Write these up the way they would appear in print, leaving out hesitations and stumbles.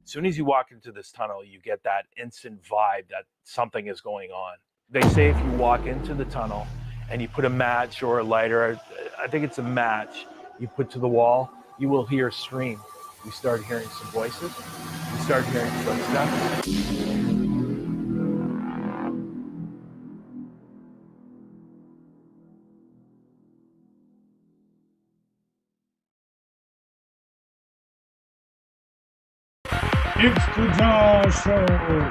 As soon as you walk into this tunnel, you get that instant vibe that something is going on. They say if you walk into the tunnel and you put a match or a lighter, I think it's a match, you put to the wall, you will hear a scream. We start hearing some voices. We start hearing footsteps. It's the J.A.W Show,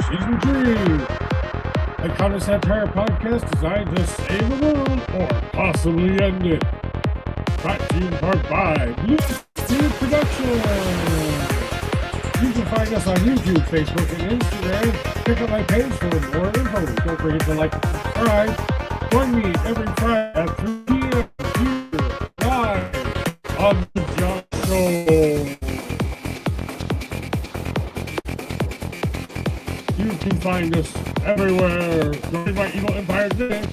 Season 3. A counter satire podcast designed to save the world or possibly end it. Brought to you in part by Blue Steel Productions. You can find us on YouTube, Facebook, and Instagram. Check out my page for more info. Don't forget to like and subscribe. Join me every Friday at 3 p.m. here, live on the J.A.W Show. You can find us everywhere. Join my evil empire today.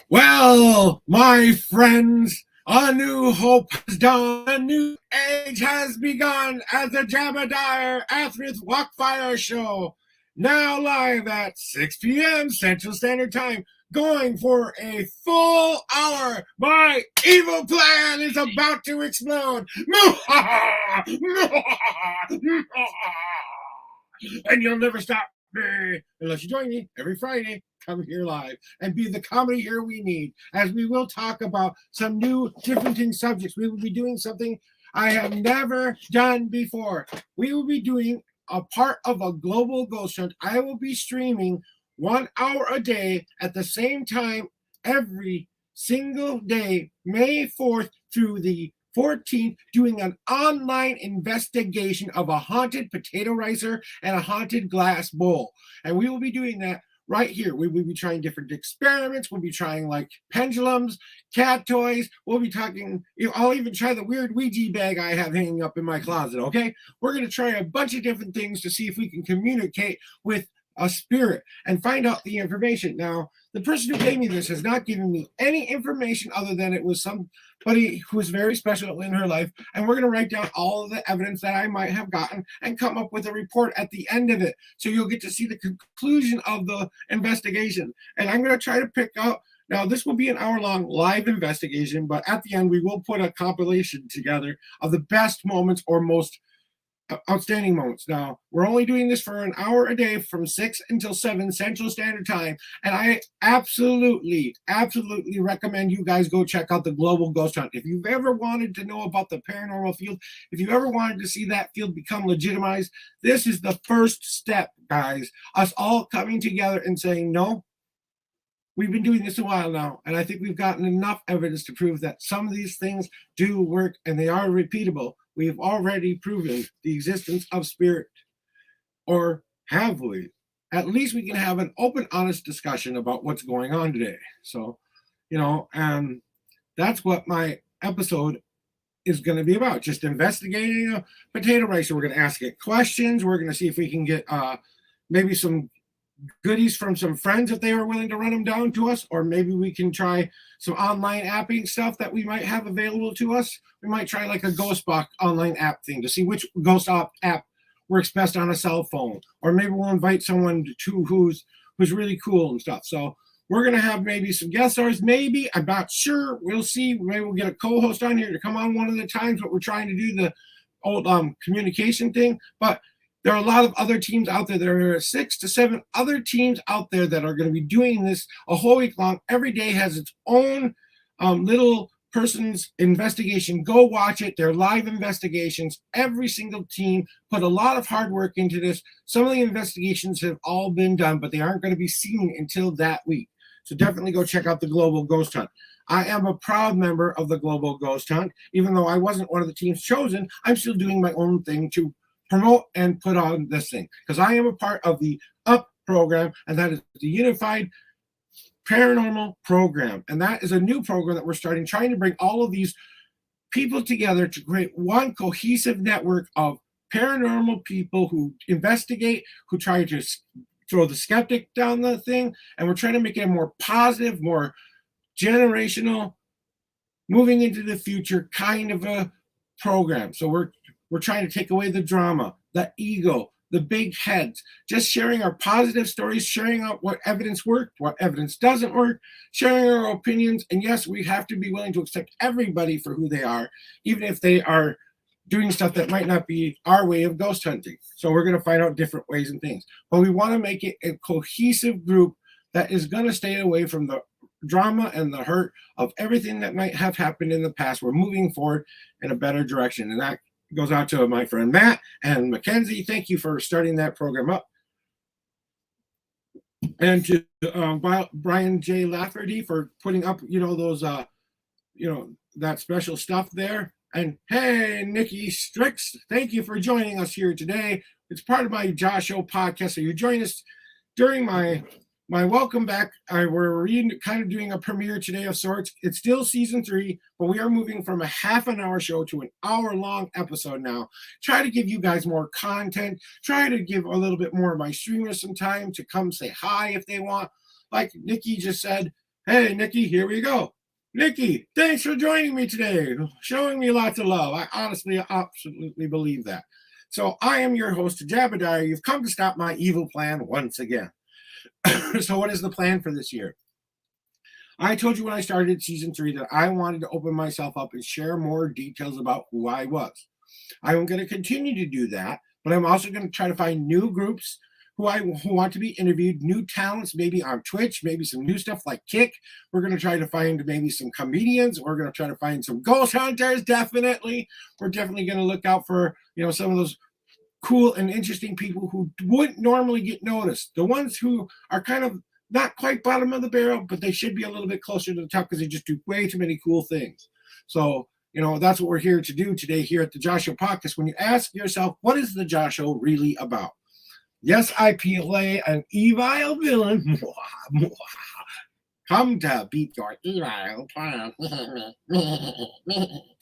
Well, my friends, a new hope has dawned, a new age has begun as the Jabadier S3E24 show, now live at 6 p.m. Central Standard Time, going for a full hour. My evil plan is about to explode. And you'll never stop me unless you join me every Friday. Come here live and be the comedy here we need, as we will talk about some new different subjects. We will be doing something I have never done before. We will be doing a part of a global ghost hunt. I will be streaming 1 hour a day at the same time every single day, May 4th through the 14th, doing an online investigation of a haunted potato ricer and a haunted glass bowl. And we will be doing that right here. We will be trying different experiments. We'll be trying like pendulums, cat toys. We'll be talking, I'll even try the weird Ouija bag I have hanging up in my closet, okay? We're going to try a bunch of different things to see if we can communicate with a spirit and find out the information. Now, the person who gave me this has not given me any information other than it was somebody who was very special in her life, and we're going to write down all of the evidence that I might have gotten and come up with a report at the end of it, so you'll get to see the conclusion of the investigation. And I'm going to try to pick out, now this will be an hour-long live investigation, but at the end we will put a compilation together of the best moments or most outstanding moments. Now, we're only doing this for an hour a day from 6 until 7 Central Standard Time, and I absolutely recommend you guys go check out the Global Ghost Hunt. If you've ever wanted to know about the paranormal field, if you ever wanted to see that field become legitimized, this is the first step, guys. Us all coming together and saying, no, we've been doing this a while now, and I think we've gotten enough evidence to prove that some of these things do work and they are repeatable. We've already proven the existence of spirit. Or have we? At least we can have an open, honest discussion about what's going on today. So, that's what my episode is going to be about. Just investigating a potato ricer. We're going to ask it questions. We're going to see if we can get maybe some goodies from some friends if they are willing to run them down to us, or maybe we can try some online apping stuff that we might have available to us. We might try like a ghost box online app thing to see which ghost app works best on a cell phone, or maybe we'll invite someone to who's really cool and stuff. So we're gonna have maybe some guest stars, maybe, I'm not sure, we'll see. Maybe we'll get a co-host on here to come on one of the times, but we're trying to do the old communication thing. But there are a lot of other teams out there. There are 6 to 7 other teams out there that are going to be doing this a whole week long. Every day has its own little person's investigation. Go watch it. They're live investigations. Every single team put a lot of hard work into this. Some of the investigations have all been done, but they aren't going to be seen until that week. So definitely go check out the Global Ghost Hunt. I am a proud member of the Global Ghost Hunt. Even though I wasn't one of the teams chosen, I'm still doing my own thing to promote and put on this thing, because I am a part of the UP program, and that is the Unified Paranormal Program. And that is a new program that we're starting, trying to bring all of these people together to create one cohesive network of paranormal people who investigate, who try to throw the skeptic down the thing, and we're trying to make it a more positive, more generational, moving into the future kind of a program. So we're trying to take away the drama, the ego, the big heads, just sharing our positive stories, sharing out what evidence worked, what evidence doesn't work, sharing our opinions. And yes, we have to be willing to accept everybody for who they are, even if they are doing stuff that might not be our way of ghost hunting. So we're going to find out different ways and things. But we want to make it a cohesive group that is going to stay away from the drama and the hurt of everything that might have happened in the past. We're moving forward in a better direction. And that goes out to my friend Matt and Mackenzie. Thank you for starting that program up. And to Brian J. Lafferty for putting up, those, that special stuff there. And hey, Nikki Strix, thank you for joining us here today. It's part of my J.A.W podcast. So you join us during my welcome back. We're kind of doing a premiere today of sorts. It's still season 3, but we are moving from a half an hour show to an hour-long episode now. Try to give you guys more content. Try to give a little bit more of my streamers some time to come say hi if they want. Like Nikki just said, hey, Nikki, here we go. Nikki, thanks for joining me today, showing me lots of love. I honestly, absolutely believe that. So I am your host, Jabadier. You've come to stop my evil plan once again. So what is the plan for this year? I told you when I started season 3 that I wanted to open myself up and share more details about who I was. I'm going to continue to do that, but I'm also going to try to find new groups who want to be interviewed, new talents, maybe on Twitch, maybe some new stuff like Kick. We're going to try to find maybe some comedians. We're going to try to find some ghost hunters, definitely. We're definitely going to look out for, some of those cool and interesting people who wouldn't normally get noticed. The ones who are kind of not quite bottom of the barrel, but they should be a little bit closer to the top because they just do way too many cool things. So, that's what we're here to do today here at the J.A.W podcast. When you ask yourself, what is the J.A.W really about? Yes, I play an evil villain. Come to beat your evil plan.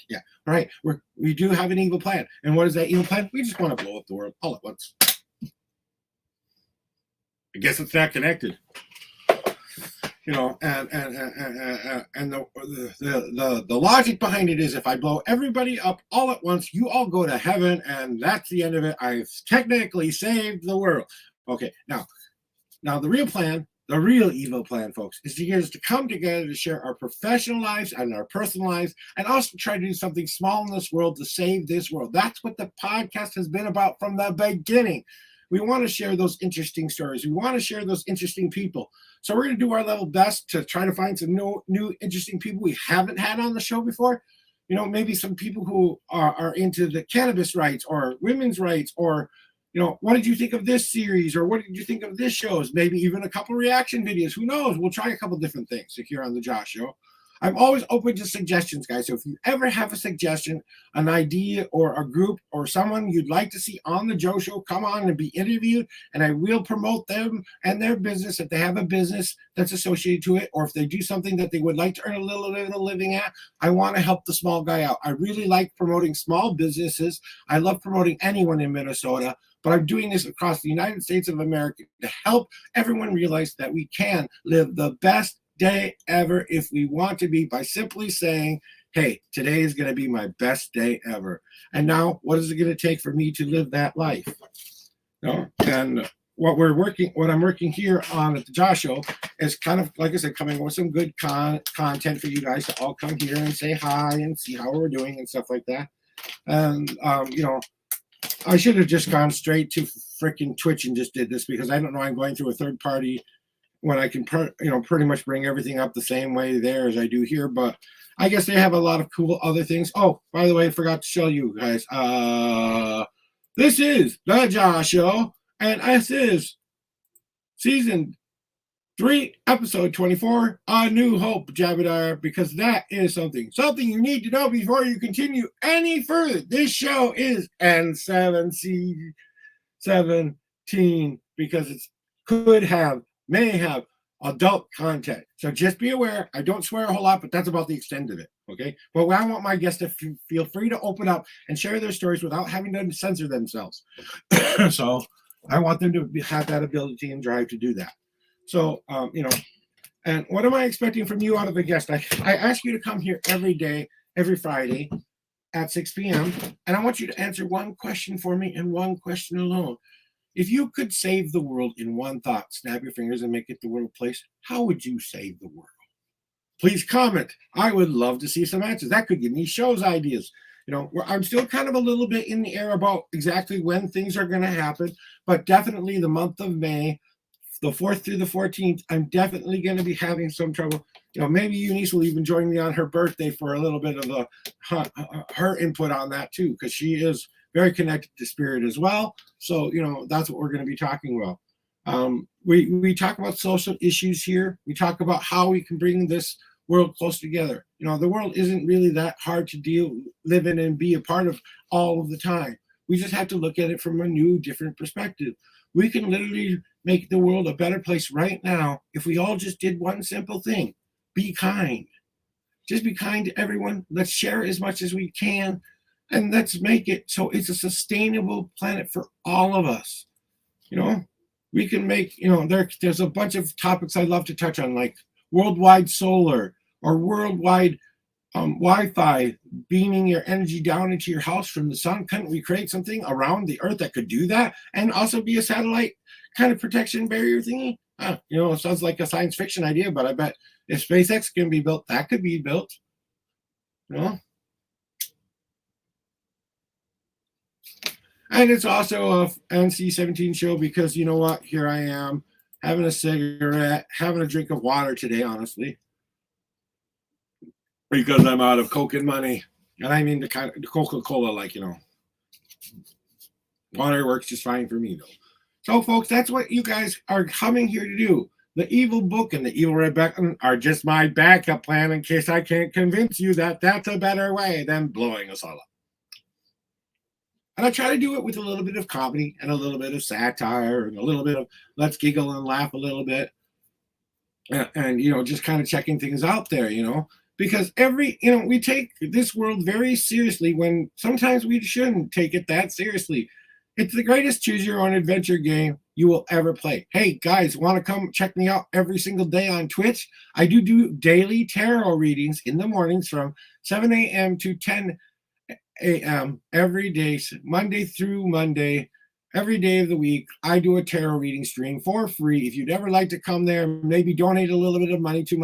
Yeah, right. We do have an evil plan. And what is that evil plan? We just want to blow up the world all at once. I guess it's not connected. And the logic behind it is if I blow everybody up all at once, you all go to heaven, and that's the end of it. I've technically saved the world. Okay, now the real plan, the real evil plan, folks, is to get us to come together to share our professional lives and our personal lives, and also try to do something small in this world to save this world. That's what the podcast has been about from the beginning. We want to share those interesting stories. We want to share those interesting people. So we're going to do our level best to try to find some new interesting people we haven't had on the show before. Maybe some people who are into the cannabis rights or women's rights, or, what did you think of this series? Or what did you think of this shows? Maybe even a couple reaction videos. Who knows? We'll try a couple different things here on the J.A.W. I'm always open to suggestions, guys. So if you ever have a suggestion, an idea, or a group, or someone you'd like to see on the Joe Show, come on and be interviewed, and I will promote them and their business if they have a business that's associated to it, or if they do something that they would like to earn a little bit of a living at. I want to help the small guy out. I really like promoting small businesses. I love promoting anyone in Minnesota, but I'm doing this across the United States of America to help everyone realize that we can live the best day ever if we want to be, by simply saying, hey, today is going to be my best day ever. And now what is it going to take for me to live that life? And what I'm working here on at the J.A.W is kind of, like I said, coming with some good content for you guys to all come here and say hi and see how we're doing and stuff like that. And I should have just gone straight to freaking Twitch and just did this, because I don't know I'm going through a third party when I can, pretty much bring everything up the same way there as I do here. But I guess they have a lot of cool other things. Oh, by the way, I forgot to show you guys. This is the J.A.W, and this is season 3, episode 24, A New Hope, Jabadier, because that is something you need to know before you continue any further. This show is N7C17, because it may have adult content. So just be aware. I don't swear a whole lot, but that's about the extent of it. Okay. But I want my guests to feel free to open up and share their stories without having to censor themselves. So I want them to have that ability and drive to do that. So, and what am I expecting from you out of a guest? I ask you to come here every day, every Friday at 6 p.m. And I want you to answer one question for me and one question alone. If you could save the world in one thought, snap your fingers and make it the world place, how would you save the world? Please comment. I would love to see some answers. That could give me shows ideas. I'm still kind of a little bit in the air about exactly when things are going to happen, but definitely the month of May, the 4th through the 14th, I'm definitely going to be having some trouble. Maybe Eunice will even join me on her birthday for a little bit of her input on that too, because she is very connected to spirit as well. So, that's what we're going to be talking about. We talk about social issues here. We talk about how we can bring this world close together. The world isn't really that hard to live in and be a part of all of the time. We just have to look at it from a new, different perspective. We can literally make the world a better place right now if we all just did one simple thing: be kind. Just be kind to everyone. Let's share as much as we can, and let's make it so it's a sustainable planet for all of us. We can make, there's a bunch of topics I'd love to touch on, like worldwide solar or worldwide Wi-Fi, beaming your energy down into your house from the sun. Couldn't we create something around the earth that could do that and also be a satellite kind of protection barrier thingy? It sounds like a science fiction idea, but I bet if SpaceX can be built, that could be built. And it's also a NC-17 show because you know what? Here I am having a cigarette, having a drink of water today, honestly, because I'm out of Coke and money. And I mean the kind of Coca-Cola, water works just fine for me, though. So, folks, that's what you guys are coming here to do. The evil book and the evil red button are just my backup plan in case I can't convince you that that's a better way than blowing us all up. And I try to do it with a little bit of comedy and a little bit of satire and a little bit of let's giggle and laugh a little bit. And just kind of checking things out there, because we take this world very seriously when sometimes we shouldn't take it that seriously. It's the greatest choose your own adventure game you will ever play. Hey, guys, want to come check me out every single day on Twitch? I do daily tarot readings in the mornings from 7 a.m. to 10 a.m. every day, Monday through Monday, every day of the week. I do a tarot reading stream for free. If you'd ever like to come there, maybe donate a little bit of money to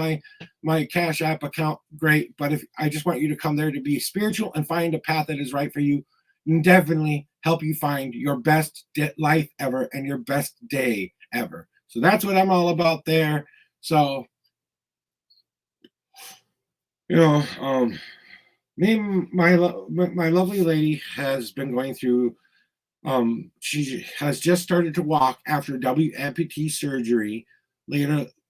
my Cash App account, great. But if I just want you to come there to be spiritual and find a path that is right for you, and definitely help you find your best life ever and your best day ever. So that's what I'm all about there. So, me and my lovely lady has been going through. She has just started to walk after W amputee surgery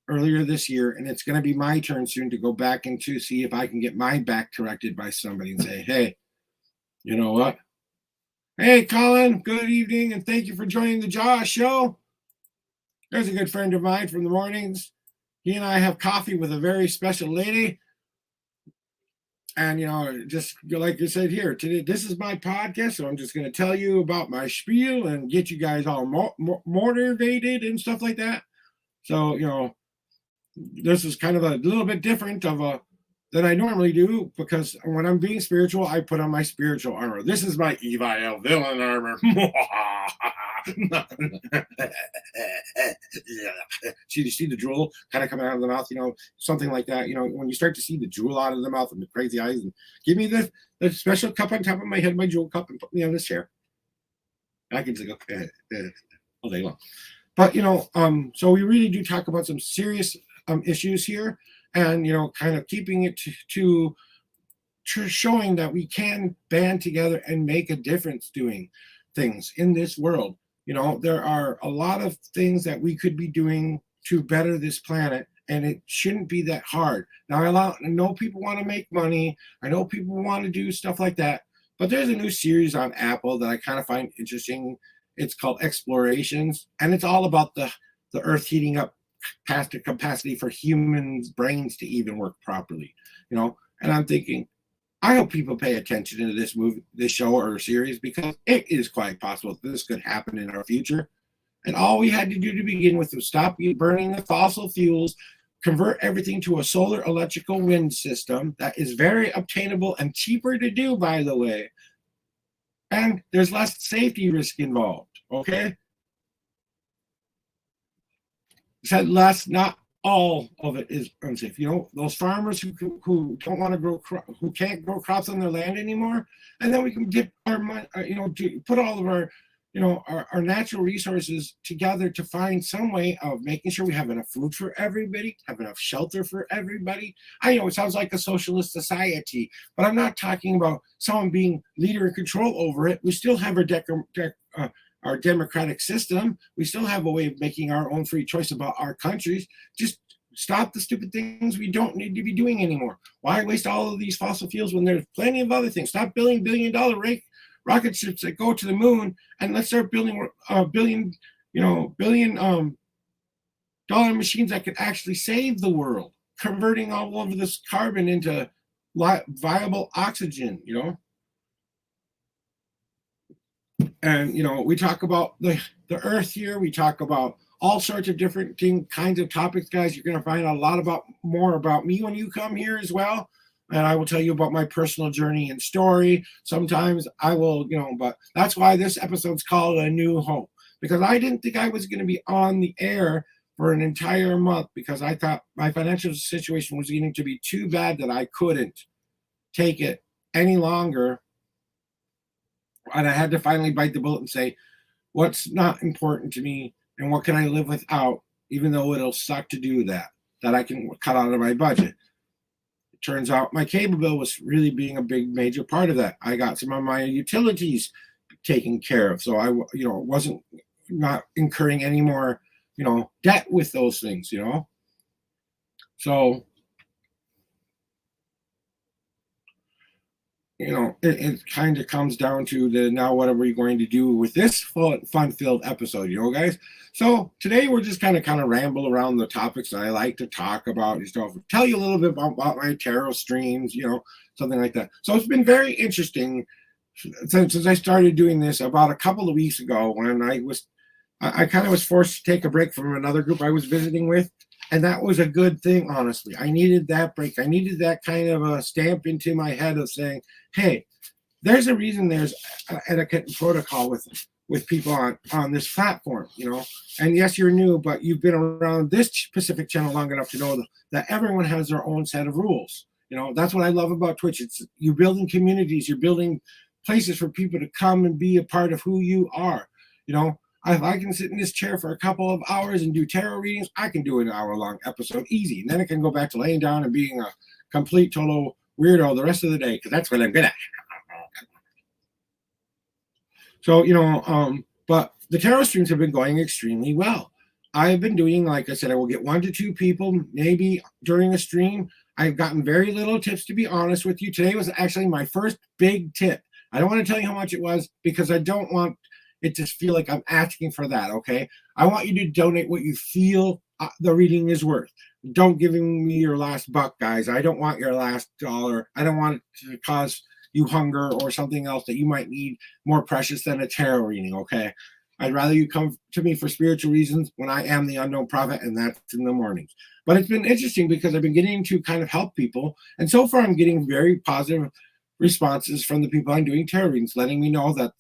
earlier this year, and it's going to be my turn soon to go back and to see if I can get my back corrected by somebody and say, hey, you know what? Hey, Colin, good evening, and thank you for joining the J.A.W show. There's a good friend of mine from the mornings. He and I have coffee with a very special lady. And, just like I said here, today, this is my podcast, so I'm just going to tell you about my spiel and get you guys all motivated and stuff like that. So, this is kind of a little bit different than I normally do, because when I'm being spiritual, I put on my spiritual armor. This is my Evil villain armor. See the drool kind of coming out of the mouth, something like that. When you start to see the drool out of the mouth and the crazy eyes, and give me the special cup on top of my head, my jewel cup, and put me on this chair. I can just go all day long. But so we really do talk about some serious issues here, and kind of keeping it to showing that we can band together and make a difference doing things in this world. There are a lot of things that we could be doing to better this planet, and it shouldn't be that hard. Now, I know people want to make money. I know people want to do stuff like that, but there's a new series on Apple that I kind of find interesting. It's called Explorations, and it's all about the Earth heating up past the capacity for humans' brains to even work properly. And I'm thinking, I hope people pay attention to this show or series, because it is quite possible this could happen in our future. And all we had to do to begin with was stop burning the fossil fuels, convert everything to a solar electrical wind system that is very obtainable and cheaper to do, by the way. And there's less safety risk involved, okay? Said less, not all of it is unsafe. You know, those farmers who don't want to who can't grow crops on their land anymore, and then we can get our money, put all of our, our natural resources together to find some way of making sure we have enough food for everybody, have enough shelter for everybody. I know it sounds like a socialist society, but I'm not talking about someone being leader and control over it. We still have our democratic system. We still have a way of making our own free choice about our countries. Just stop the stupid things we don't need to be doing anymore. Why waste all of these fossil fuels when there's plenty of other things? Stop building billion-dollar rocket ships that go to the moon, and let's start building billion dollar machines that could actually save the world, converting all of this carbon into viable oxygen, And, we talk about the earth here. We talk about all sorts of different kinds of topics, guys. You're going to find out a lot more about me when you come here as well. And I will tell you about my personal journey and story. Sometimes I will, but that's why this episode's called A New Home, because I didn't think I was going to be on the air for an entire month because I thought my financial situation was getting to be too bad that I couldn't take it any longer. And I had to finally bite the bullet and say, what's not important to me and what can I live without, even though it'll suck to do that I can cut out of my budget. It turns out my cable bill was really being a big major part of that. I got some of my utilities taken care of. So I, wasn't not incurring any more, debt with those things, So it kind of comes down to now what are we going to do with this fun-filled episode, guys? So today we're just kind of ramble around the topics that I like to talk about and stuff. Tell you a little bit about my tarot streams, something like that. So it's been very interesting since I started doing this about a couple of weeks ago when I kind of was forced to take a break from another group I was visiting with. And that was a good thing, honestly. I needed that break. I needed that kind of a stamp into my head of saying, hey, there's a reason there's etiquette and protocol with people on this platform, And yes, you're new, but you've been around this specific channel long enough to know that everyone has their own set of rules. That's what I love about Twitch. It's you're building communities. You're building places for people to come and be a part of who you are, If I can sit in this chair for a couple of hours and do tarot readings, I can do an hour-long episode easy. And then I can go back to laying down and being a complete, total weirdo the rest of the day, because that's what I'm good at. So, but the tarot streams have been going extremely well. I've been doing, like I said, I will get 1 to 2 people, maybe during a stream. I've gotten very little tips, to be honest with you. Today was actually my first big tip. I don't want to tell you how much it was because I don't want it just feel like I'm asking for that, okay? I want you to donate what you feel the reading is worth. Don't give me your last buck, guys. I don't want your last dollar. I don't want it to cause you hunger or something else that you might need more precious than a tarot reading, okay? I'd rather you come to me for spiritual reasons when I am the unknown prophet, and that's in the mornings. But it's been interesting because I've been getting to kind of help people, and so far I'm getting very positive responses from the people I'm doing tarot readings, letting me know that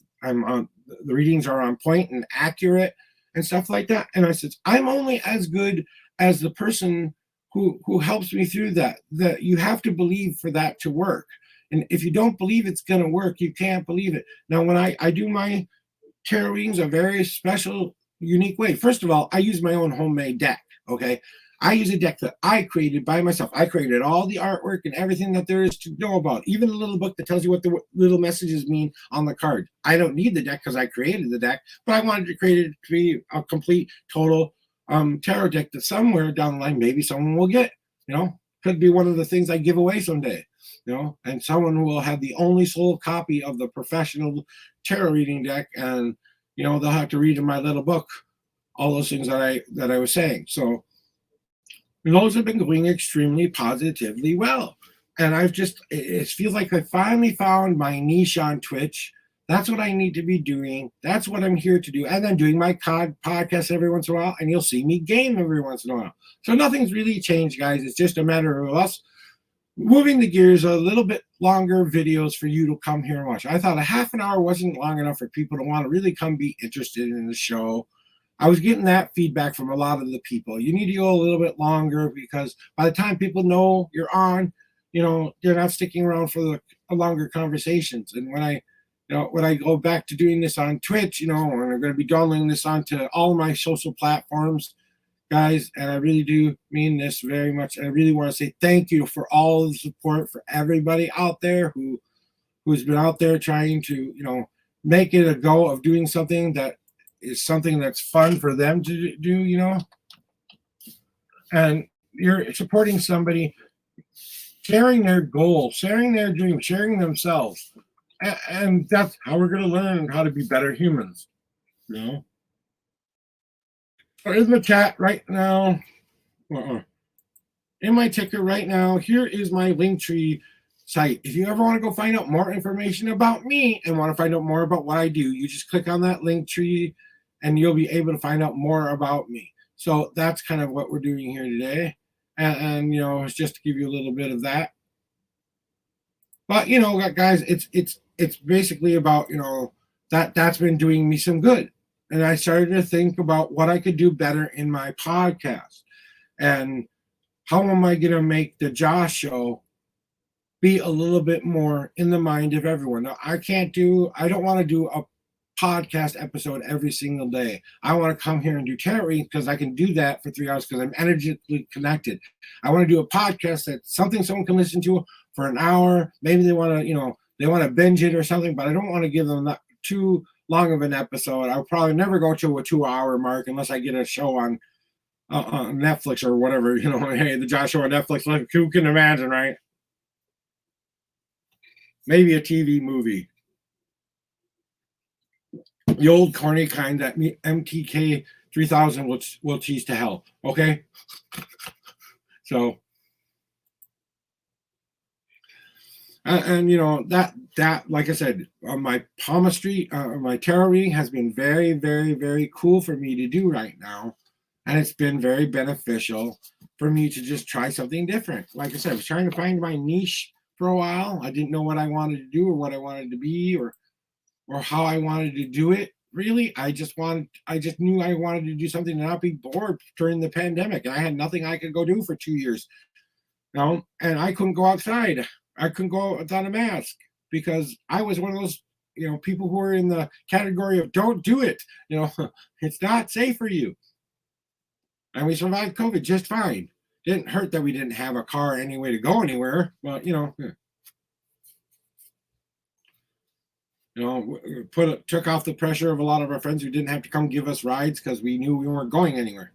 the readings are on point and accurate and stuff like that. And I said, I'm only as good as the person who helps me through that you have to believe for that to work. And if you don't believe it's going to work, you can't believe it. Now, when I do my tarot readings a very special, unique way. First of all, I use my own homemade deck, okay? I use a deck that I created by myself. I created all the artwork and everything that there is to know about, even a little book that tells you what the little messages mean on the card. I don't need the deck because I created the deck, but I wanted to create it to be a complete, total tarot deck that somewhere down the line, maybe someone will get, could be one of the things I give away someday, and someone will have the only sold copy of the professional tarot reading deck, and, they'll have to read in my little book all those things that I was saying. So, those have been going extremely positively well. And it feels like I finally found my niche on Twitch That's what I need to be doing. That's what I'm here to do. And then doing my podcast every once in a while, and you'll see me game every once in a while. So nothing's really changed, guys. It's just a matter of us moving the gears, a little bit longer videos for you to come here and watch. I thought a half an hour wasn't long enough for people to want to really come be interested in the show. I was getting that feedback from a lot of the people. You need to go a little bit longer because by the time people know you're on, they're not sticking around for the longer conversations. And when I go back to doing this on Twitch, and I'm going to be downloading this onto all my social platforms, guys, and I really do mean this very much. I really want to say thank you for all the support for everybody out there who's been out there trying to, make it a go of doing something that is something that's fun for them to do, and you're supporting somebody, sharing their goal, sharing their dream, sharing themselves. And that's how we're going to learn how to be better humans, So in the chat right now, in my ticker right now, here is my Linktree site. If you ever want to go find out more information about me and want to find out more about what I do, you just click on that Linktree and you'll be able to find out more about me. So that's kind of what we're doing here today. And it's just to give you a little bit of that. But guys, it's basically about that's been doing me some good, and I started to think about what I could do better in my podcast, and how am I going to make the Josh show be a little bit more in the mind of everyone. Now I don't want to do a podcast episode every single day. I want to come here and do tarot readings because I can do that for 3 hours because I'm energetically connected. I want to do a podcast that's something someone can listen to for an hour. Maybe they want to binge it or something, but I don't want to give them too long of an episode. I'll probably never go to a 2-hour mark unless I get a show on Netflix or whatever. Hey, the Josh show on Netflix. Like, who can imagine, right? Maybe a TV movie. The old corny kind that MTK 3000 will tease to hell. Okay? So, and that like I said, my palmistry, my tarot reading has been very, very, very cool for me to do right now, and it's been very beneficial for me to just try something different. Like I said, I was trying to find my niche for a while. I didn't know what I wanted to do or what I wanted to be or how I wanted to do it. Really, I just knew I wanted to do something to not be bored during the pandemic, and I had nothing I could go do for 2 years. And I couldn't go outside. I couldn't go without a mask because I was one of those, people who are in the category of don't do it. It's not safe for you. And we survived COVID just fine. Didn't hurt that we didn't have a car anyway to go anywhere. But took off the pressure of a lot of our friends who didn't have to come give us rides because we knew we weren't going anywhere.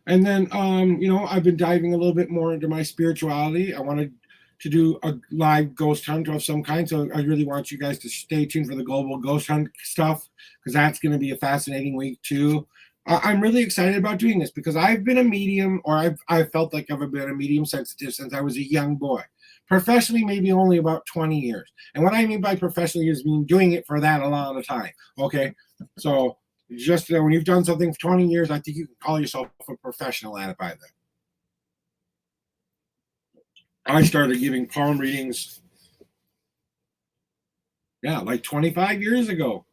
And then, I've been diving a little bit more into my spirituality. I wanted to do a live ghost hunt of some kind. So I really want you guys to stay tuned for the global ghost hunt stuff because that's going to be a fascinating week too. I'm really excited about doing this because I've been a medium, or I've felt like I've been a medium sensitive since I was a young boy. Professionally, maybe only about 20 years. And what I mean by professionally is mean doing it for that amount of time. Okay, so just when you've done something for 20 years, I think you can call yourself a professional at it by then. I started giving palm readings, like 25 years ago.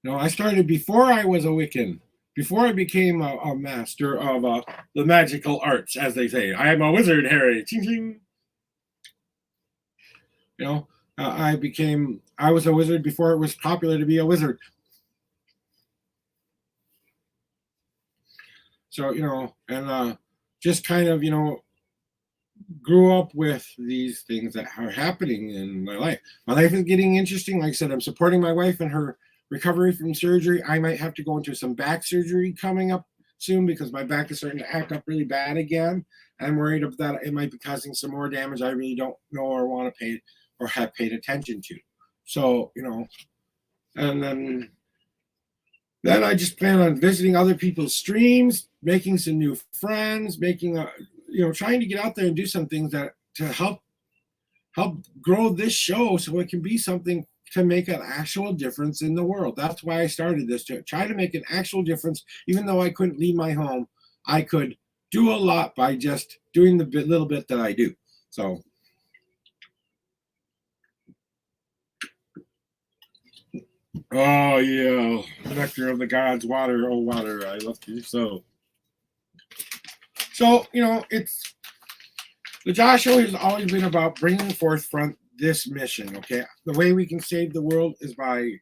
I started before I was a Wiccan, before I became a master of the magical arts, as they say. I am a wizard, Harry. Ching, ching. I was a wizard before it was popular to be a wizard. So, and just kind of, grew up with these things that are happening in my life. My life is getting interesting. Like I said, I'm supporting my wife in her recovery from surgery. I might have to go into some back surgery coming up soon because my back is starting to act up really bad again. I'm worried that it might be causing some more damage I really don't know or want to pay or have paid attention to. So, and then I just plan on visiting other people's streams, making some new friends, trying to get out there and do some things that to help help grow this show so it can be something to make an actual difference in the world. That's why I started this, to try to make an actual difference. Even though I couldn't leave my home, I could do a lot by just doing the little bit that I do. So, oh yeah, nectar of the gods, water, oh water, I love you so. So, it's the Josh Show has always been about bringing forefront this mission. Okay, the way we can save the world is by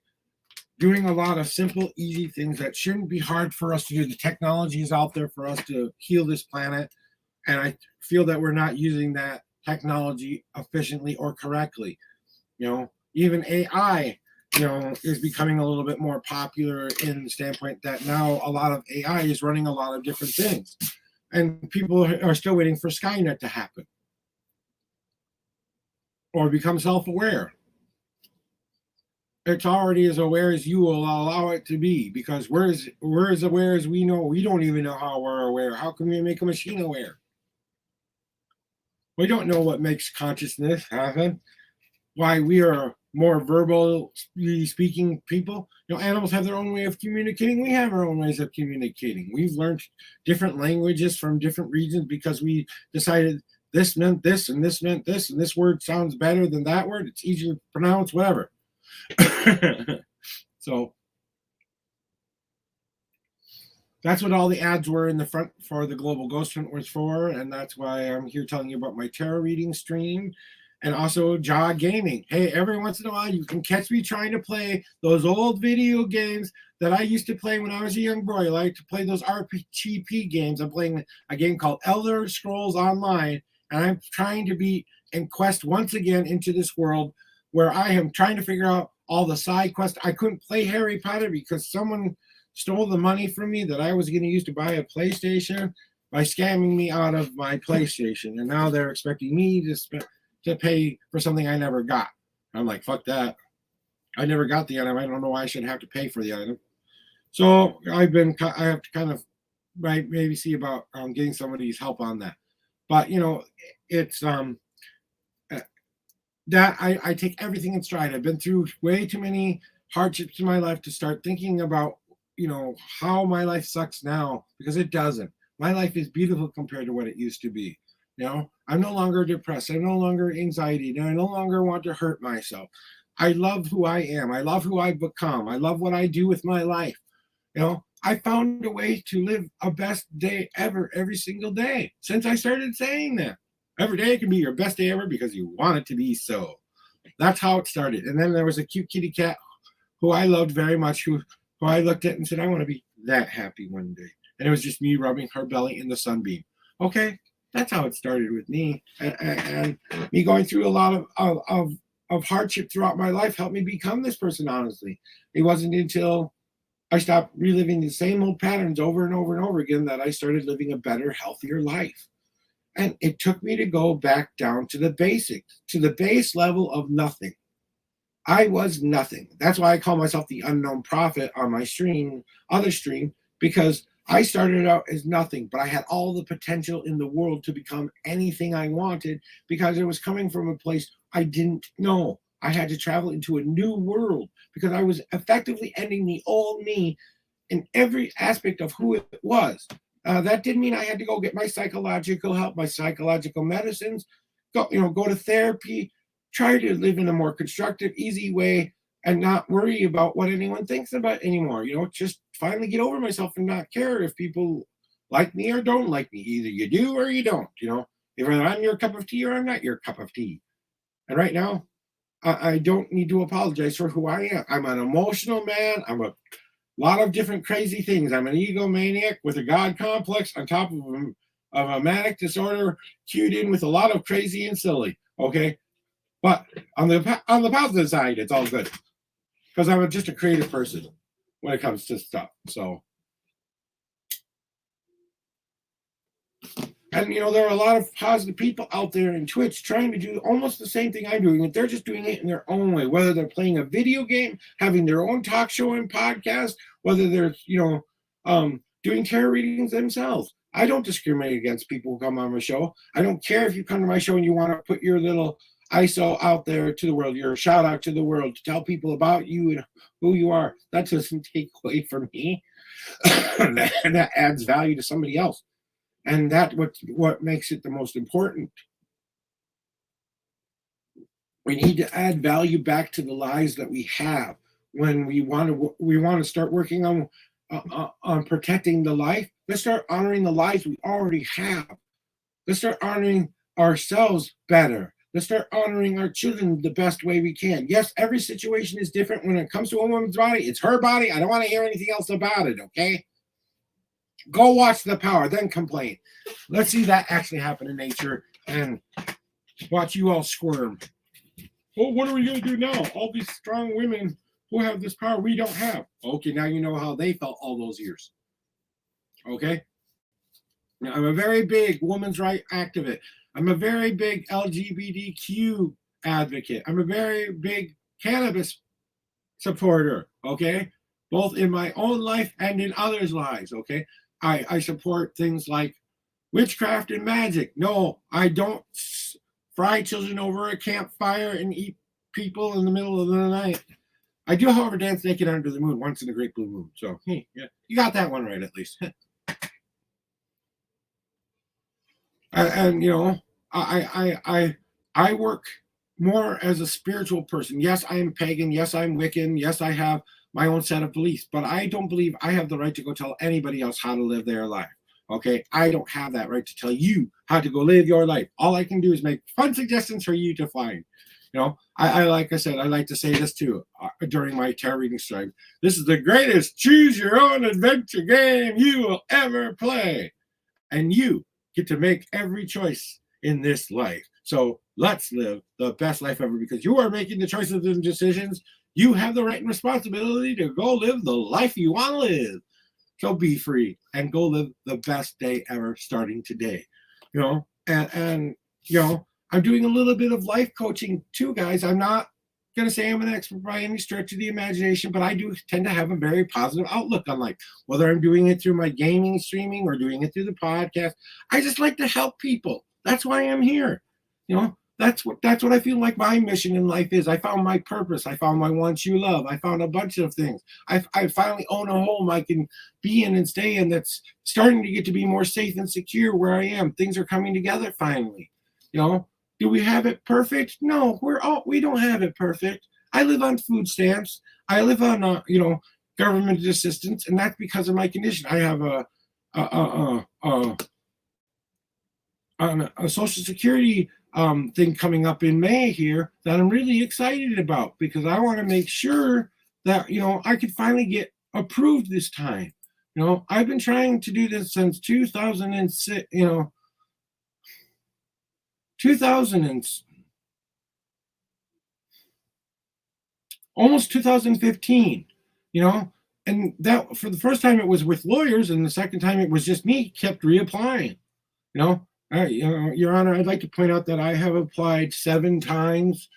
doing a lot of simple, easy things that shouldn't be hard for us to do. The technology is out there for us to heal this planet, and I feel that we're not using that technology efficiently or correctly. Even AI, is becoming a little bit more popular in the standpoint that now a lot of AI is running a lot of different things, and people are still waiting for Skynet to happen or become self-aware. It's already as aware as you will allow it to be, because we're as aware as we know. We don't even know how we're aware. How can we make a machine aware? We don't know what makes consciousness happen. Why we are more verbally speaking people. Animals have their own way of communicating. We have our own ways of communicating. We've learned different languages from different regions because we decided this meant this and this meant this, and this word sounds better than that word. It's easier to pronounce, whatever. So that's what all the ads were in the front for the Global Ghost Hunt was for, and that's why I'm here telling you about my tarot reading stream, and also J.A.W Gaming. Hey, every once in a while you can catch me trying to play those old video games that I used to play when I was a young boy. I like to play those RPG games. I'm playing a game called Elder Scrolls Online, and I'm trying to beat and quest once again into this world where I am trying to figure out all the side quests. I couldn't play Harry Potter because someone stole the money from me that I was going to use to buy a PlayStation by scamming me out of my PlayStation. And now they're expecting me to pay for something I never got. I'm like, fuck that. I never got the item. I don't know why I should have to pay for the item. So I have to kind of maybe see about getting somebody's help on that. But, it's that I take everything in stride. I've been through way too many hardships in my life to start thinking about, how my life sucks now, because it doesn't. My life is beautiful compared to what it used to be. I'm no longer depressed. I'm no longer anxiety. I no longer want to hurt myself. I love who I am. I love who I've become. I love what I do with my life. I found a way to live a best day ever every single day since I started saying that. Every day can be your best day ever because you want it to be so. That's how it started. And then there was a cute kitty cat who I loved very much, who I looked at and said, I want to be that happy one day. And it was just me rubbing her belly in the sunbeam. Okay, that's how it started with me. And me going through a lot of hardship throughout my life helped me become this person, honestly. It wasn't until I stopped reliving the same old patterns over and over and over again that I started living a better, healthier life. And it took me to go back down to the basics, to the base level of nothing. I was nothing. That's why I call myself the unknown prophet on my other stream, because I started out as nothing, but I had all the potential in the world to become anything I wanted because it was coming from a place I didn't know. I had to travel into a new world because I was effectively ending the old me in every aspect of who it was. That didn't mean I had to go get my psychological help, my psychological medicines, go to therapy, try to live in a more constructive, easy way, and not worry about what anyone thinks about anymore. Just finally get over myself and not care if people like me or don't like me. Either you do or you don't. Either I'm your cup of tea or I'm not your cup of tea. And right now, I don't need to apologize for who I am. I'm an emotional man. I'm a lot of different crazy things. I'm an egomaniac with a God complex on top of a manic disorder cued in with a lot of crazy and silly. Okay, but on the positive side, it's all good because I'm just a creative person when it comes to stuff. So, and there are a lot of positive people out there in Twitch trying to do almost the same thing I'm doing, but they're just doing it in their own way. Whether they're playing a video game, having their own talk show and podcast, whether they're doing tarot readings themselves. I don't discriminate against people who come on my show. I don't care if you come to my show and you want to put your little I saw out there to the world. You're a shout out to the world to tell people about you and who you are. That doesn't take away from me. That adds value to somebody else. And that's what makes it the most important. We need to add value back to the lives that we have. When we want to start working on protecting the life. Let's start honoring the lives we already have. Let's start honoring ourselves better. Let's start honoring our children the best way we can. Yes, every situation is different when it comes to a woman's body. It's her body. I don't want to hear anything else about it, okay? Go watch The Power, then complain. Let's see that actually happen in nature and watch you all squirm. Well, what are we going to do now? All these strong women who have this power we don't have. Okay, now you know how they felt all those years. Okay? Now, I'm a very big women's right activist. I'm a very big LGBTQ advocate. I'm a very big cannabis supporter, okay? Both in my own life and in others' lives, okay? I support things like witchcraft and magic. No, I don't fry children over a campfire and eat people in the middle of the night. I do, however, dance naked under the moon once in a great blue moon. So, hey, yeah, you got that one right at least. And you know, I work more as a spiritual person. Yes, I am pagan. Yes, I'm Wiccan. Yes, I have my own set of beliefs, but I don't believe I have the right to go tell anybody else how to live their life. Okay, I don't have that right to tell you how to go live your life. All I can do is make fun suggestions for you to find. You know, I like I said, I like to say this too during my tarot reading stripe. This is the greatest choose your own adventure game you will ever play, and you get to make every choice in this life. So let's live the best life ever because you are making the choices and decisions. You have the right and responsibility to go live the life you want to live. So be free and go live the best day ever starting today. You know, and you know, I'm doing a little bit of life coaching too, guys. I'm not going to say I'm an expert by any stretch of the imagination, but I do tend to have a very positive outlook on life. Whether I'm doing it through my gaming, streaming, or doing it through the podcast, I just like to help people. That's why I'm here. You know, that's what I feel like my mission in life is. I found my purpose. I found my one true love. I found a bunch of things. I finally own a home I can be in and stay in that's starting to get to be more safe and secure where I am. Things are coming together finally. You know, do we have it perfect? No, we don't have it perfect. I live on food stamps. I live on you know, government assistance, and that's because of my condition. I have a Social Security thing coming up in May here that I'm really excited about because I want to make sure that, you know, I could finally get approved this time. You know, I've been trying to do this since 2006, you know, 2000 and almost 2015, you know, and that for the first time it was with lawyers, and the second time it was just me kept reapplying. You know, Your Honor, I'd like to point out that I have applied 7 times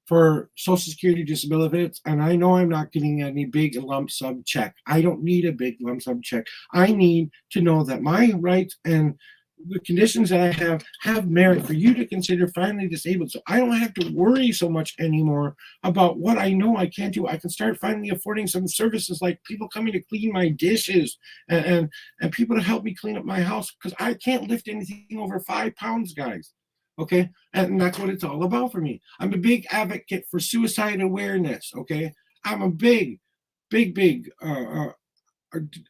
for Social Security disability benefits, and I know I'm not getting any big lump sum check. I don't need a big lump sum check. I need to know that my rights and the conditions that I have merit for you to consider finally disabled. So I don't have to worry so much anymore about what I know I can't do. I can start finally affording some services like people coming to clean my dishes and people to help me clean up my house because I can't lift anything over 5 pounds, guys. Okay, and that's what it's all about for me. I'm a big advocate for suicide awareness. Okay, I'm a big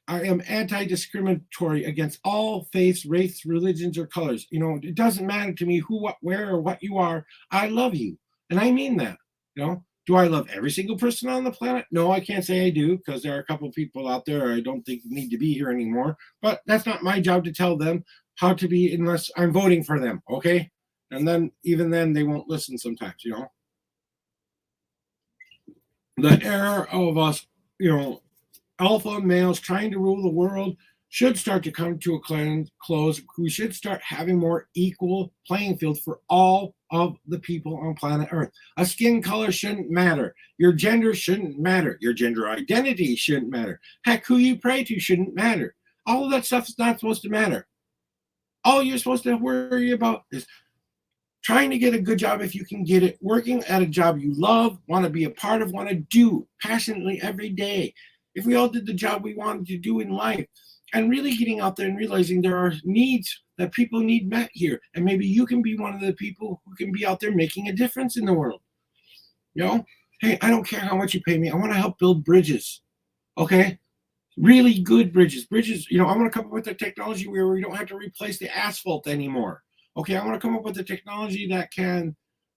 I am anti-discriminatory against all faiths, race, religions, or colors. You know, it doesn't matter to me who, what, where, or what you are. I love you, and I mean that. You know, do I love every single person on the planet? No, I can't say I do because there are a couple of people out there I don't think need to be here anymore. But that's not my job to tell them how to be unless I'm voting for them. Okay, and then even then they won't listen sometimes. You know, the era of us, you know, alpha males trying to rule the world should start to come to a close. We should start having more equal playing field for all of the people on planet Earth. A skin color shouldn't matter. Your gender shouldn't matter. Your gender identity shouldn't matter. Heck, who you pray to shouldn't matter. All of that stuff is not supposed to matter. All you're supposed to worry about is trying to get a good job if you can get it, working at a job you love, want to be a part of, want to do passionately every day. If we all did the job we wanted to do in life, and really getting out there and realizing there are needs that people need met here, and maybe you can be one of the people who can be out there making a difference in the world. You know, hey, I don't care how much you pay me. I want to help build bridges. Okay, really good bridges. Bridges, I want to come up with a technology where we don't have to replace the asphalt anymore. Okay, I want to come up with a technology that can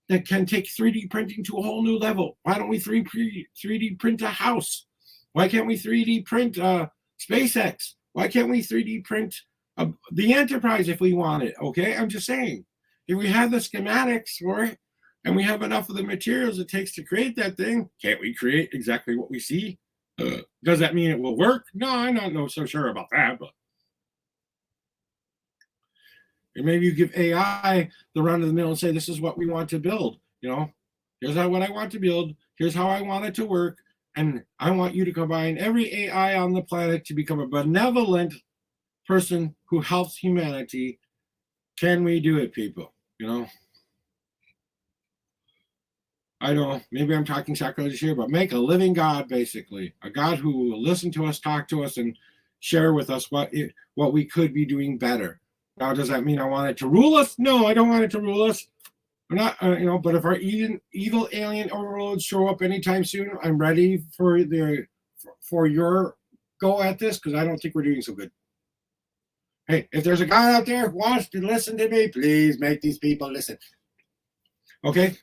take 3D printing to a whole new level. Why don't we 3D print a house? Why can't we 3D print SpaceX? Why can't we 3D print the Enterprise if we want it? Okay, I'm just saying, if we have the schematics for it and we have enough of the materials it takes to create that thing, can't we create exactly what we see? Does that mean it will work? No, I'm not so sure about that, but and maybe you give AI the run of the mill and say, this is what we want to build. Here's what I want to build. Here's how I want it to work. And I want you to combine every AI on the planet to become a benevolent person who helps humanity. Can we do it, people? I know, maybe I'm talking sacrilege here, but make a living God, basically. A God who will listen to us, talk to us, and share with us what we could be doing better. Now, does that mean I want it to rule us? No, I don't want it to rule us. I'm not, but if our evil alien overlords show up anytime soon, I'm ready for your go at this, because I don't think we're doing so good. Hey, if there's a guy out there who wants to listen to me, please make these people listen. Okay?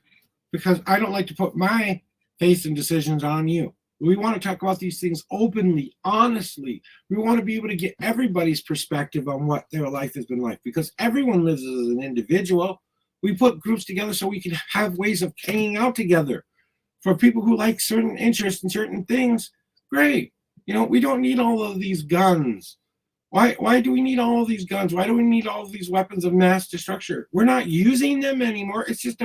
Because I don't like to put my face and decisions on you. We want to talk about these things openly, honestly. We want to be able to get everybody's perspective on what their life has been like, because everyone lives as an individual. We put groups together so we can have ways of hanging out together. For people who like certain interests and certain things, great. We don't need all of these guns. Why do we need all of these guns? Why do we need all of these weapons of mass destruction? We're not using them anymore. It's just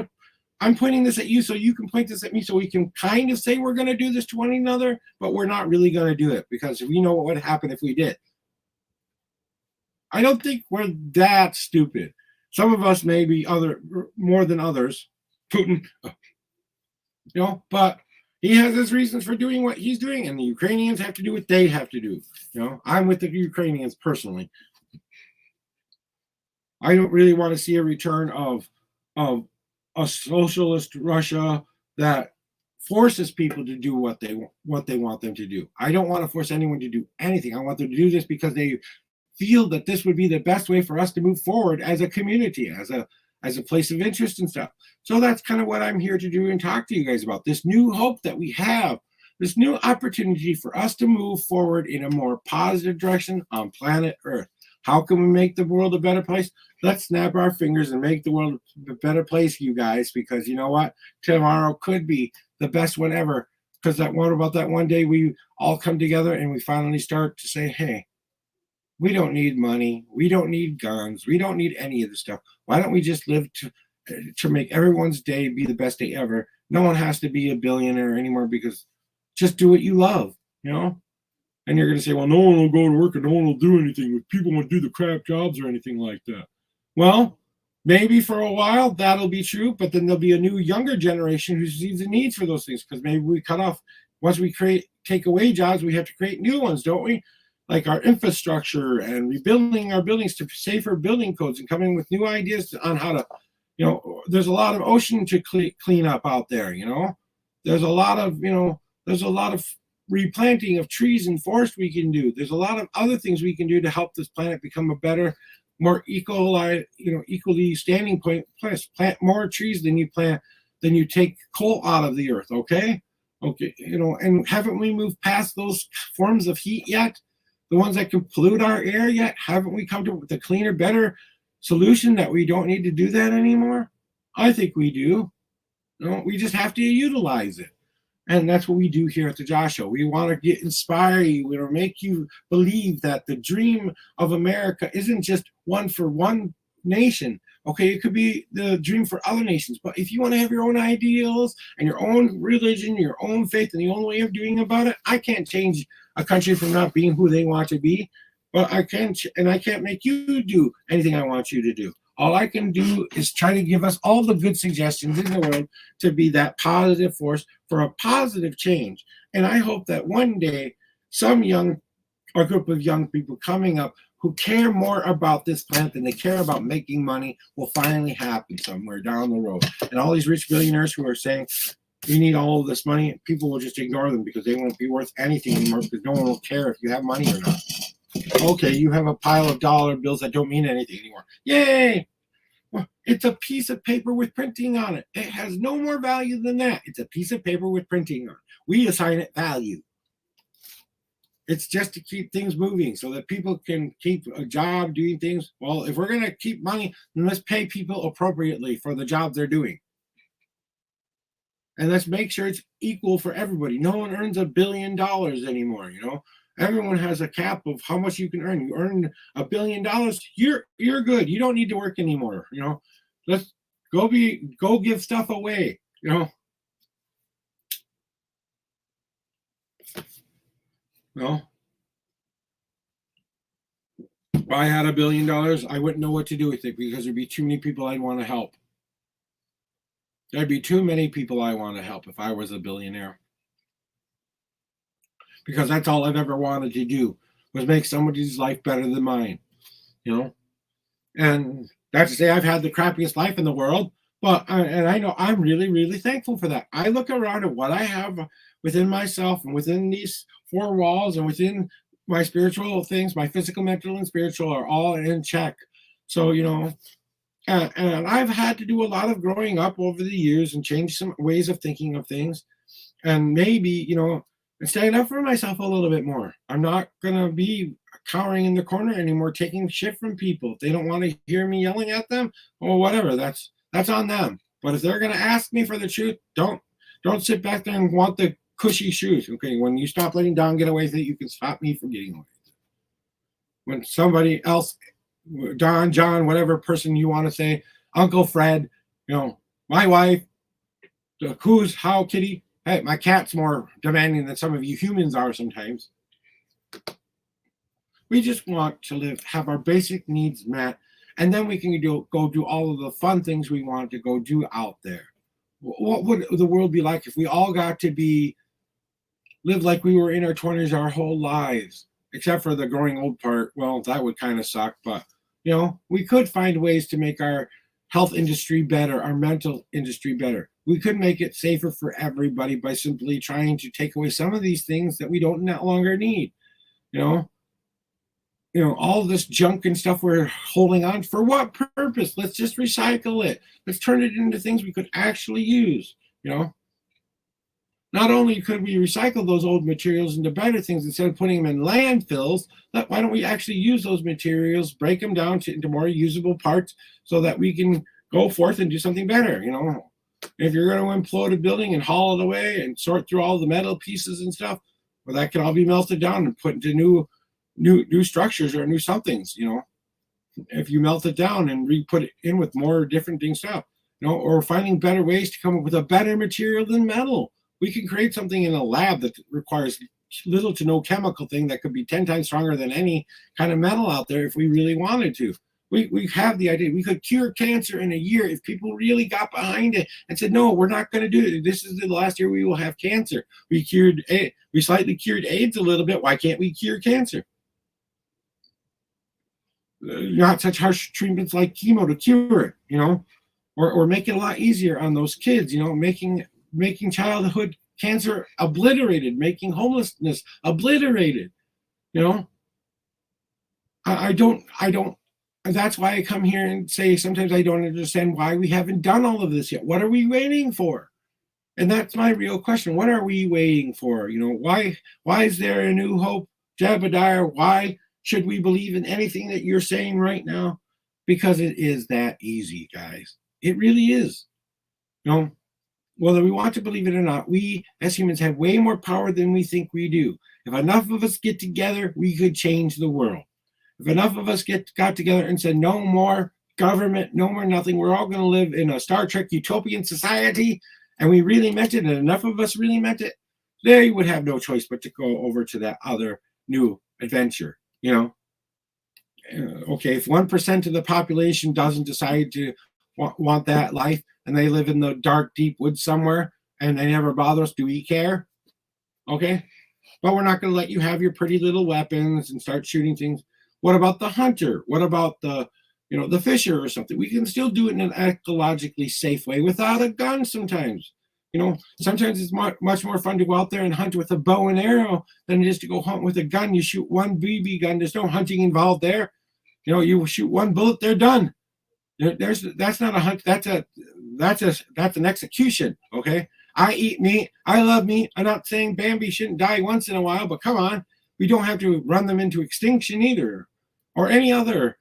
I'm pointing this at you so you can point this at me, so we can kind of say we're going to do this to one another, but we're not really going to do it, because we know what would happen if we did. I don't think we're that stupid. Some of us may be more than others. Putin, but he has his reasons for doing what he's doing, and the Ukrainians have to do what they have to do. I'm with the Ukrainians personally. I don't really want to see a return of a socialist Russia that forces people to do what they want them to do. I don't want to force anyone to do anything. I want them to do this because they feel that this would be the best way for us to move forward as a community, as a place of interest and stuff. So that's kind of what I'm here to do and talk to you guys about. This new hope that we have, this new opportunity for us to move forward in a more positive direction on planet Earth. How can we make the world a better place? Let's snap our fingers and make the world a better place, you guys, because you know what? Tomorrow could be the best one ever. Because that one day we all come together and we finally start to say, hey, we don't need money. We don't need guns. We don't need any of this stuff. Why don't we just live to make everyone's day be the best day ever? No one has to be a billionaire anymore, because just do what you love, And you're going to say, well, no one will go to work and no one will do anything. People won't do the crap jobs or anything like that. Well, maybe for a while that'll be true, but then there'll be a new younger generation who sees the needs for those things, because maybe we cut off, once we take away jobs, we have to create new ones, don't we? Like our infrastructure and rebuilding our buildings to safer building codes and coming with new ideas on how to, there's a lot of ocean to clean up out there, There's a lot of replanting of trees and forest we can do. There's a lot of other things we can do to help this planet become a better, more equally standing place. Plant more trees than you take coal out of the earth. Okay, and haven't we moved past those forms of heat yet? The ones that can pollute our air yet? Haven't we come to the cleaner, better solution that we don't need to do that anymore? I think we do. We just have to utilize it. And that's what we do here at the Josh Show. We want to inspire you. We want to make you believe that the dream of America isn't just one for one nation. Okay, it could be the dream for other nations. But if you want to have your own ideals and your own religion, your own faith, and the only way of doing about it, I can't change a country from not being who they want to be. But I can't make you do anything I want you to do. All I can do is try to give us all the good suggestions in the world to be that positive force for a positive change. And I hope that one day some young or group of young people coming up who care more about this planet than they care about making money will finally happen somewhere down the road. And all these rich billionaires who are saying, we need all of this money, people will just ignore them because they won't be worth anything anymore because no one will care if you have money or not. Okay, you have a pile of dollar bills that don't mean anything anymore. Yay! Well, it's a piece of paper with printing on it. It has no more value than that. It's a piece of paper with printing on it. We assign it value. It's just to keep things moving so that people can keep a job doing things. Well, if we're going to keep money, then let's pay people appropriately for the job they're doing. And let's make sure it's equal for everybody. No one earns $1 billion anymore, you know. Everyone has a cap of how much you can earn. You earn $1 billion, you're good. You don't need to work anymore, you know. Let's go give stuff away, you know. No. If I had $1 billion, I wouldn't know what to do with it because there'd be too many people I'd want to help. There'd be too many people I want to help if I was a billionaire. Because that's all I've ever wanted to do was make somebody's life better than mine, you know. And that's to say I've had the crappiest life in the world, but I know I'm really, really thankful for that. I look around at what I have within myself and within these four walls and within my spiritual things, my physical, mental, and spiritual are all in check. So, you know, and I've had to do a lot of growing up over the years and change some ways of thinking of things. And maybe, you know, stand up for myself a little bit more. I'm not going to be cowering in the corner anymore, taking shit from people. If they don't want to hear me yelling at them or whatever, that's on them. But if they're going to ask me for the truth, don't sit back there and want the cushy truth. Okay, when you stop letting Don get away with it, you can stop me from getting away with it. When somebody else, Don, John, whatever person you want to say, Uncle Fred, you know, my wife, the who's, how, kitty. Hey, my cat's more demanding than some of you humans are sometimes. We just want to live, have our basic needs met, and then we can go do all of the fun things we want to go do out there. What would the world be like if we all got to live like we were in our 20s our whole lives, except for the growing old part? Well, that would kind of suck, but you know, we could find ways to make our health industry better, our mental industry better. We could make it safer for everybody by simply trying to take away some of these things that we don't no longer need. You know, all this junk and stuff we're holding on for what purpose? Let's just recycle it. Let's turn it into things we could actually use. You know, not only could we recycle those old materials into better things instead of putting them in landfills, why don't we actually use those materials, break them down into more usable parts so that we can go forth and do something better? You know, if you're going to implode a building and haul it away and sort through all the metal pieces and stuff, well, that can all be melted down and put into new structures or new somethings. You know, if you melt it down and re-put it in with more different things stuff, you know, or finding better ways to come up with a better material than metal. We can create something in a lab that requires little to no chemical thing that could be 10 times stronger than any kind of metal out there if we really wanted to. We have the idea. We could cure cancer in a year if people really got behind it and said, no, we're not going to do it. This is the last year we will have cancer. We slightly cured AIDS a little bit. Why can't we cure cancer? Not such harsh treatments like chemo to cure it, you know, or make it a lot easier on those kids, you know, making childhood cancer obliterated, making homelessness obliterated. You know, I don't, that's why I come here and say sometimes I don't understand why we haven't done all of this yet. What are we waiting for? And that's my real question. What are we waiting for? You know, why is there a new hope? Jabadier, why should we believe in anything that you're saying right now? Because it is that easy, guys. It really is. You know, whether we want to believe it or not, we as humans have way more power than we think we do. If enough of us get together, we could change the world. If enough of us got together and said, no more government, no more nothing, we're all going to live in a Star Trek utopian society, and we really meant it, and enough of us really meant it, they would have no choice but to go over to that other new adventure, you know? Okay, if 1% of the population doesn't decide to want that life, and they live in the dark, deep woods somewhere, and they never bother us, do we care? Okay, but we're not going to let you have your pretty little weapons and start shooting things. What about the hunter? What about the, the fisher or something? We can still do it in an ecologically safe way without a gun sometimes. Sometimes it's much more fun to go out there and hunt with a bow and arrow than it is to go hunt with a gun. You shoot one BB gun. There's no hunting involved there. You shoot one bullet, they're done. That's not a hunt. That's an execution. Okay. I eat meat. I love meat. I'm not saying Bambi shouldn't die once in a while, but come on, we don't have to run them into extinction either, or any other,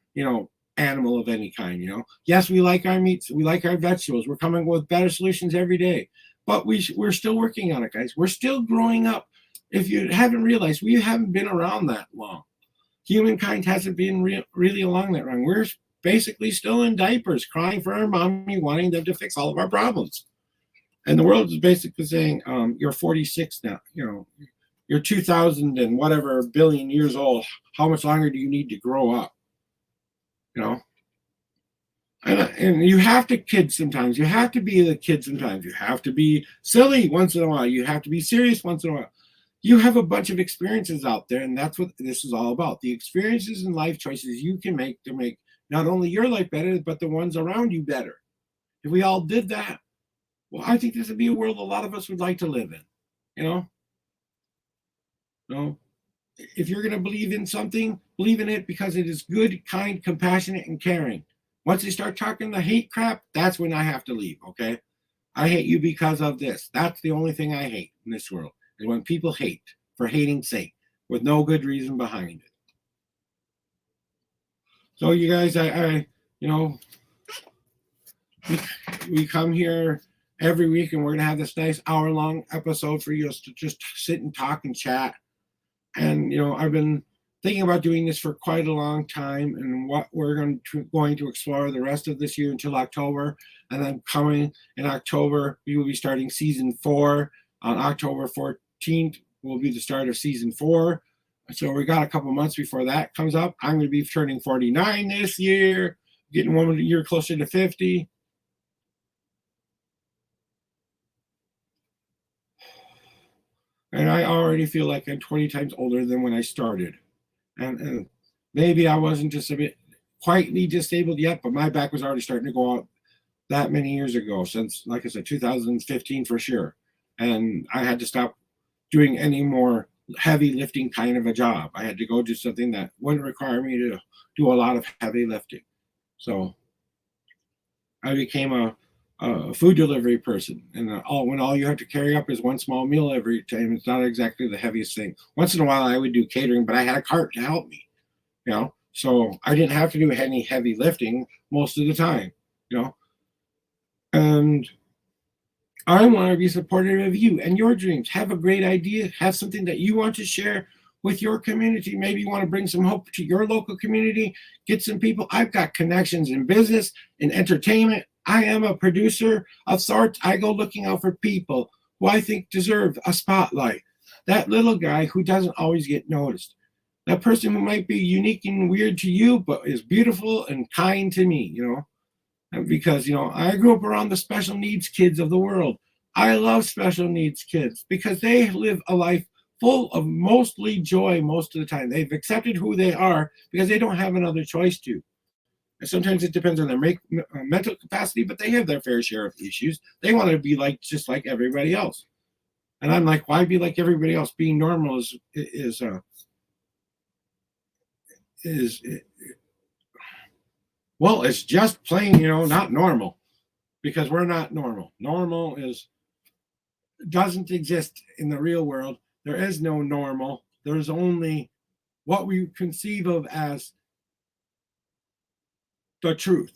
animal of any kind. Yes, we like our meats. We like our vegetables. We're coming with better solutions every day, but we're still working on it, guys. We're still growing up. If you haven't realized, we haven't been around that long. Humankind hasn't been really along that long. We're basically still in diapers, crying for our mommy, wanting them to fix all of our problems. And the world is basically saying, you're 46 now, you're 2000 and whatever billion years old. How much longer do you need to grow up? And you have to kid sometimes. You have to be the kid sometimes. You have to be silly once in a while. You have to be serious once in a while. You have a bunch of experiences out there, and that's what this is all about. The experiences and life choices you can make to make not only your life better, but the ones around you better. If we all did that, well, I think this would be a world a lot of us would like to live in. If you're going to believe in something, believe in it because it is good, kind, compassionate, and caring. Once they start talking the hate crap, that's when I have to leave, okay? I hate you because of this. That's the only thing I hate in this world, is when people hate for hating's sake with no good reason behind it. So you guys, we come here every week, and we're going to have this nice hour-long episode for you to just sit and talk and chat. And, I've been thinking about doing this for quite a long time, and what we're going to explore the rest of this year until October. And then coming in October, we will be starting season 4. On October 14th will be the start of season 4. So we got a couple months before that comes up. I'm going to be turning 49 this year, getting 1 year closer to 50. And I already feel like I'm 20 times older than when I started. And maybe I wasn't just a bit quietly disabled yet, but my back was already starting to go out that many years ago, since, like I said, 2015 for sure. And I had to stop doing any more heavy lifting kind of a job. I had to go do something that wouldn't require me to do a lot of heavy lifting. So I became a food delivery person, and when all you have to carry up is one small meal every time, it's not exactly the heaviest thing. Once in a while I would do catering, but I had a cart to help me, so I didn't have to do any heavy lifting most of the time, and I want to be supportive of you and your dreams. Have a great idea, have something that you want to share with your community. Maybe you want to bring some hope to your local community, get some people. I've got connections in business, in entertainment. I am a producer of sorts. I go looking out for people who I think deserve a spotlight. That little guy who doesn't always get noticed. That person who might be unique and weird to you, but is beautiful and kind to me, because, I grew up around the special needs kids of the world. I love special needs kids because they live a life full of mostly joy most of the time. They've accepted who they are because they don't have another choice to. And sometimes it depends on their mental capacity, but they have their fair share of issues. They want to be just like everybody else. And I'm like, why be like everybody else? Being normal is well, it's just plain, not normal, because we're not normal. Normal doesn't exist in the real world. There is no normal. There's only what we conceive of as the truth.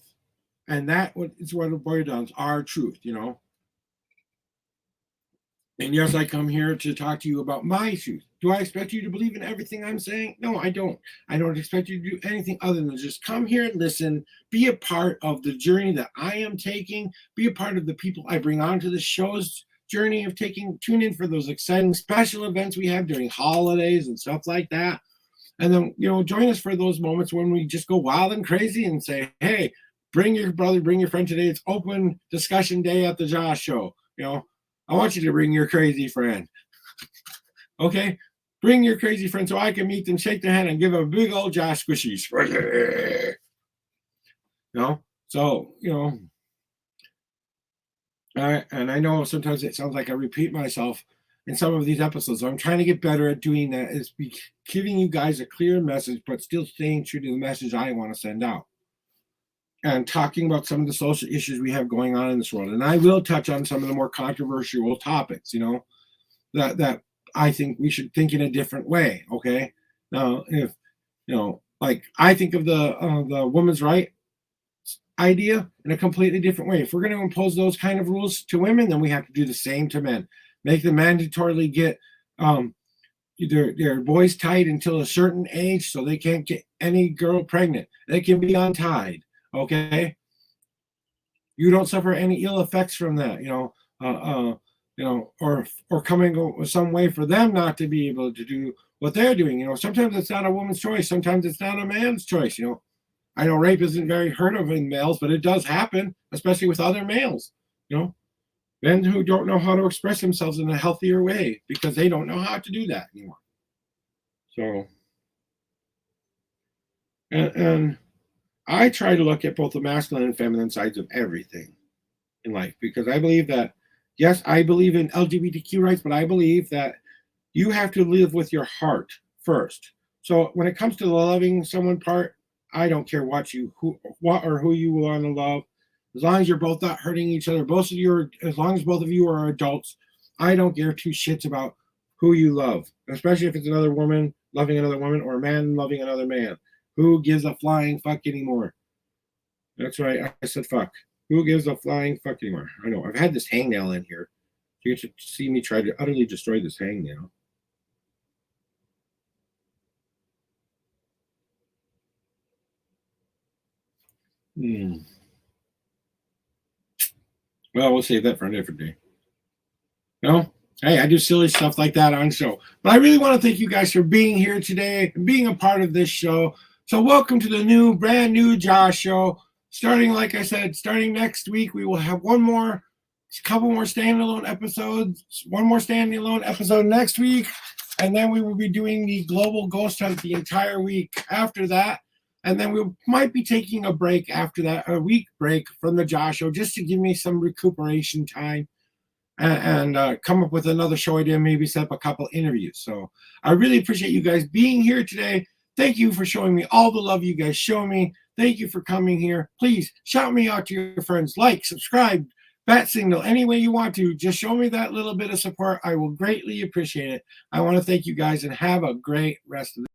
And that is what it boils down to, our truth, And yes, I come here to talk to you about my truth. Do I expect you to believe in everything I'm saying? No, I don't. I don't expect you to do anything other than just come here and listen, be a part of the journey that I am taking, be a part of the people I bring onto the show's journey of taking, tune in for those exciting special events we have during holidays and stuff like that. And then, join us for those moments when we just go wild and crazy and say, hey, bring your brother, bring your friend today. It's open discussion day at the Josh Show. I want you to bring your crazy friend. Okay? Bring your crazy friend so I can meet them, shake their hand, and give them a big old Josh squishy. So, and I know sometimes it sounds like I repeat myself in some of these episodes. I'm trying to get better at doing that, is giving you guys a clear message, but still staying true to the message I want to send out. And talking about some of the social issues we have going on in this world. And I will touch on some of the more controversial topics, that I think we should think in a different way. Okay. Now, if, like I think of the women's right idea in a completely different way. If we're going to impose those kind of rules to women, then we have to do the same to men. Make them mandatorily get their boys tied until a certain age so they can't get any girl pregnant. They can be untied. Okay. You don't suffer any ill effects from that, or coming with some way for them not to be able to do what they're doing. Sometimes it's not a woman's choice. Sometimes it's not a man's choice. I know rape isn't very heard of in males, but it does happen, especially with other males. Men who don't know how to express themselves in a healthier way because they don't know how to do that anymore. So, and I try to look at both the masculine and feminine sides of everything in life because I believe that, yes, I believe in LGBTQ rights, but I believe that you have to live with your heart first. So when it comes to the loving someone part, I don't care what or who you want to love, as long as you're both not hurting each other. As long as both of you are adults, I don't care two shits about who you love, especially if it's another woman loving another woman or a man loving another man. Who gives a flying fuck anymore? That's right, I said fuck. Who gives a flying fuck anymore? I know. I've had this hangnail in here. You get to see me try to utterly destroy this hangnail. Well, we'll save that for a different day. Hey, I do silly stuff like that on show. But I really want to thank you guys for being here today and being a part of this show. So welcome to the brand new Josh Show. Starting, like I said, starting next week, we will have couple more standalone episodes, one more standalone episode next week, and then we will be doing the Global Ghost Hunt the entire week after that. And then we might be taking a break after that, a week break from the Josh Show, just to give me some recuperation time and come up with another show idea, maybe set up a couple interviews. So I really appreciate you guys being here today. Thank you for showing me all the love you guys show me. Thank you for coming here. Please shout me out to your friends. Like, subscribe, bat signal, any way you want to. Just show me that little bit of support. I will greatly appreciate it. I want to thank you guys and have a great rest of the day.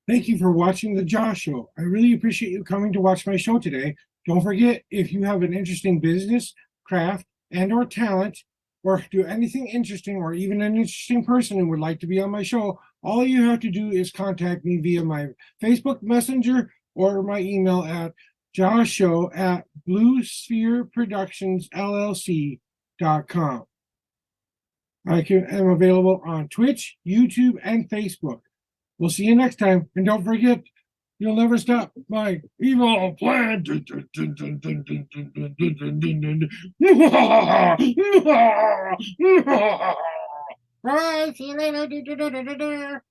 Thank you for watching the Josh Show. I really appreciate you coming to watch my show today. Don't forget, if you have an interesting business, craft, and or talent, or do anything interesting, or even an interesting person who would like to be on my show, all you have to do is contact me via my Facebook Messenger or my email at joshshow@bluesphereproductionsllc.com. I am available on Twitch, YouTube, and Facebook. We'll see you next time. And don't forget, you'll never stop my evil plan. Bye. See you later.